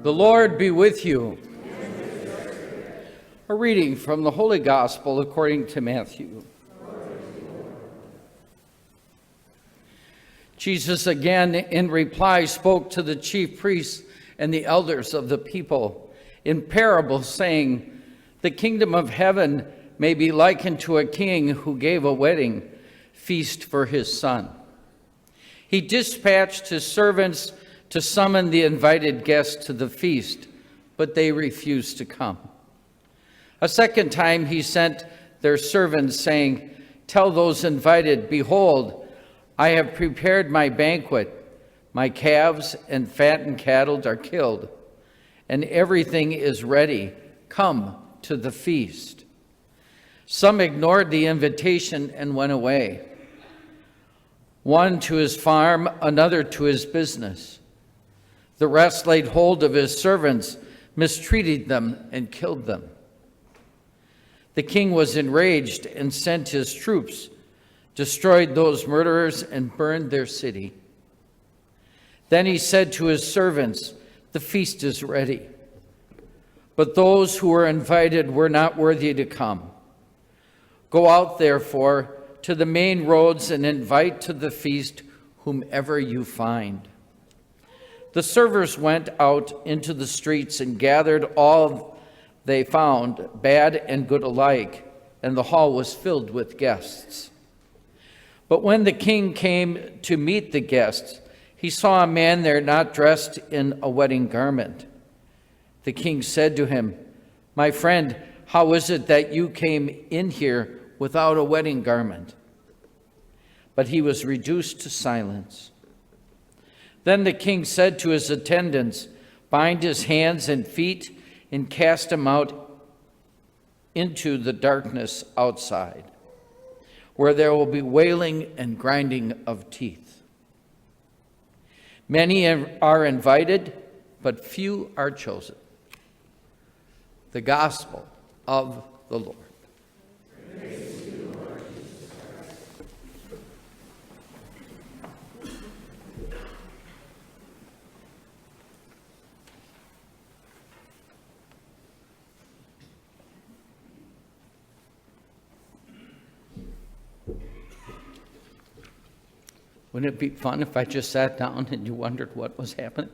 The Lord be with you. A reading from the Holy Gospel according to Matthew. Jesus again in reply spoke to the chief priests and the elders of the people in parables, saying, "The kingdom of heaven may be likened to a king who gave a wedding feast for his son. He dispatched his servants to summon the invited guests to the feast, but they refused to come. A second time he sent their servants, saying, 'Tell those invited, behold, I have prepared my banquet. My calves and fattened cattle are killed, and everything is ready. Come to the feast.' Some ignored the invitation and went away, one to his farm, another to his business. The rest laid hold of his servants, mistreated them, and killed them. The king was enraged and sent his troops, destroyed those murderers, and burned their city. Then he said to his servants, 'The feast is ready, but those who were invited were not worthy to come. Go out, therefore, to the main roads and invite to the feast whomever you find.' The servers went out into the streets and gathered all they found, bad and good alike, and the hall was filled with guests. But when the king came to meet the guests, he saw a man there not dressed in a wedding garment. The king said to him, 'My friend, how is it that you came in here without a wedding garment?' But he was reduced to silence. Then the king said to his attendants, 'Bind his hands and feet and cast him out into the darkness outside, where there will be wailing and grinding of teeth. Many are invited, but few are chosen.'" The Gospel of the Lord. Praise to you, Lord Jesus Christ. Wouldn't it be fun if I just sat down and you wondered what was happening?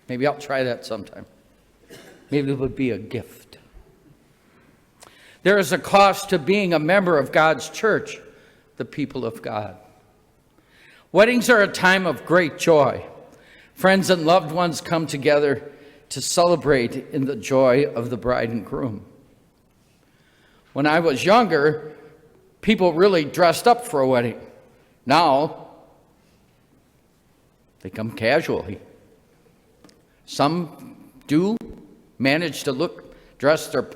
Maybe I'll try that sometime. Maybe it would be a gift. There is a cost to being a member of God's church, the people of God. Weddings are a time of great joy. Friends and loved ones come together to celebrate in the joy of the bride and groom. When I was younger, people really dressed up for a wedding. Now, they come casually. Some do manage to look dressed to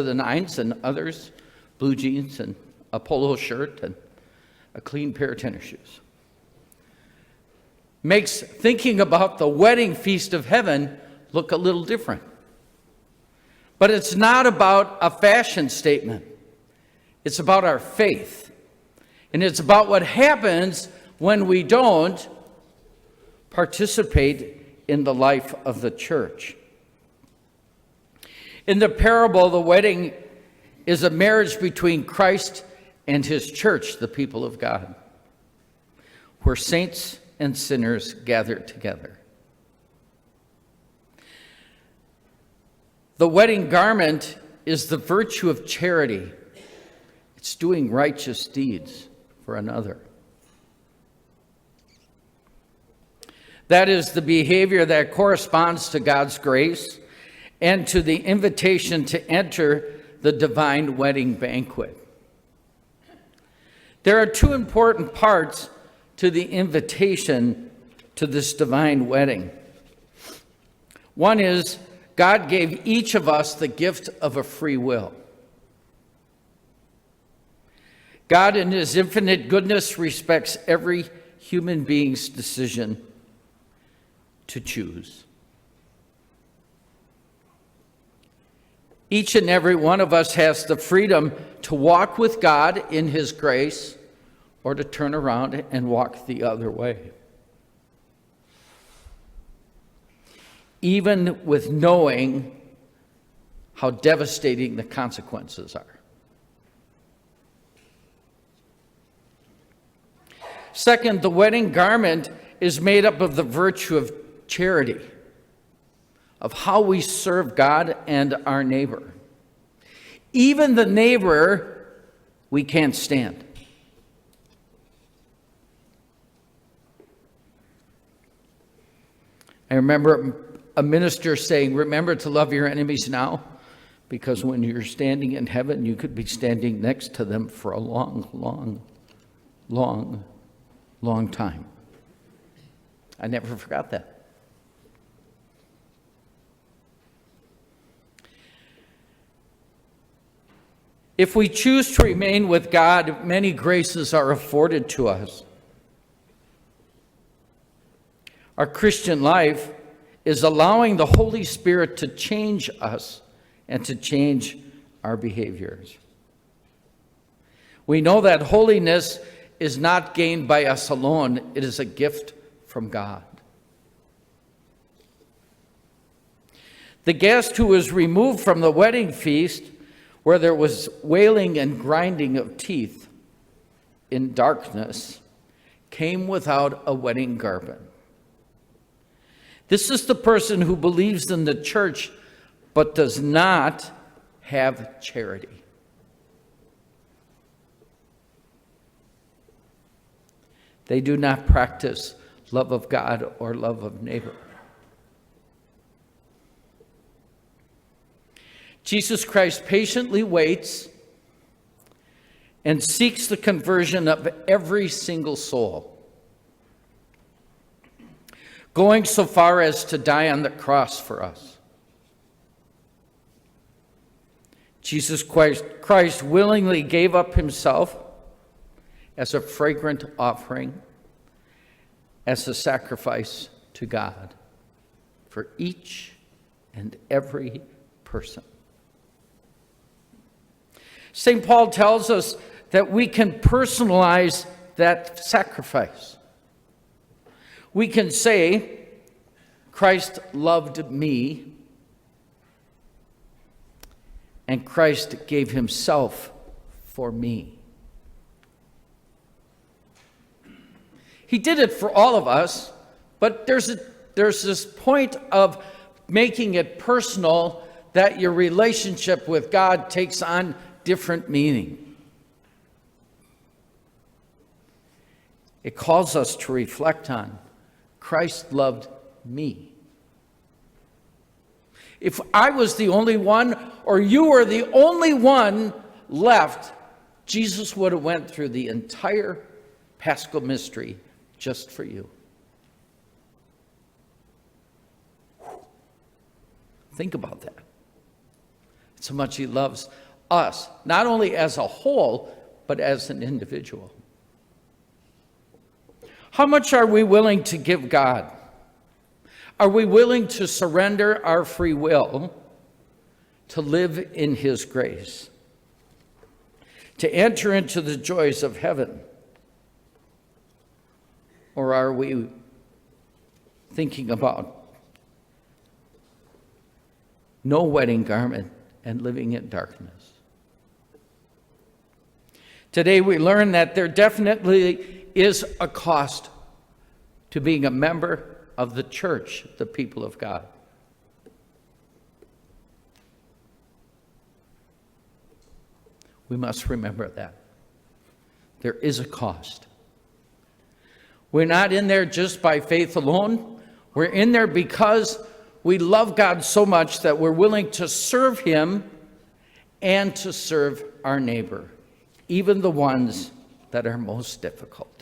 the nines, and others, blue jeans and a polo shirt and a clean pair of tennis shoes. Makes thinking about the wedding feast of heaven look a little different. But it's not about a fashion statement. It's about our faith. And it's about what happens when we don't participate in the life of the church. In the parable, the wedding is a marriage between Christ and his church, the people of God, where saints and sinners gather together. The wedding garment is the virtue of charity. It's doing righteous deeds for another. That is the behavior that corresponds to God's grace and to the invitation to enter the divine wedding banquet. There are two important parts to the invitation to this divine wedding. One is God gave each of us the gift of a free will. God, in his infinite goodness, respects every human being's decision to choose. Each and every one of us has the freedom to walk with God in his grace or to turn around and walk the other way. even with knowing how devastating the consequences are. Second, the wedding garment is made up of the virtue of charity, of how we serve God and our neighbor. Even the neighbor we can't stand. I remember a minister saying, remember to love your enemies now, because when you're standing in heaven, you could be standing next to them for a long, long, long, long time. I never forgot that. If we choose to remain with God, many graces are afforded to us. Our Christian life is allowing the Holy Spirit to change us and to change our behaviors. We know that holiness is not gained by us alone. It is a gift from God. The guest who was removed from the wedding feast, where there was wailing and grinding of teeth in darkness, came without a wedding garment. This is the person who believes in the church but does not have charity. They do not practice love of God or love of neighbor. Jesus Christ patiently waits and seeks the conversion of every single soul, going so far as to die on the cross for us. Jesus Christ willingly gave up himself as a fragrant offering, as a sacrifice to God for each and every person. St. Paul tells us that we can personalize that sacrifice. We can say, Christ loved me, and Christ gave himself for me. He did it for all of us, but there's this point of making it personal that your relationship with God takes on different meaning. It calls us to reflect on Christ loved me. If I was the only one, or you were the only one left, Jesus would have went through the entire Paschal mystery just for you. Think about that. It's how much he loves us, not only as a whole, but as an individual. How much are we willing to give God? Are we willing to surrender our free will to live in his grace, to enter into the joys of heaven? Or are we thinking about no wedding garment and living in darkness? Today we learn that there definitely is a cost to being a member of the church, the people of God. We must remember that. There is a cost. We're not in there just by faith alone. We're in there because we love God so much that we're willing to serve him and to serve our neighbor, even the ones that are most difficult.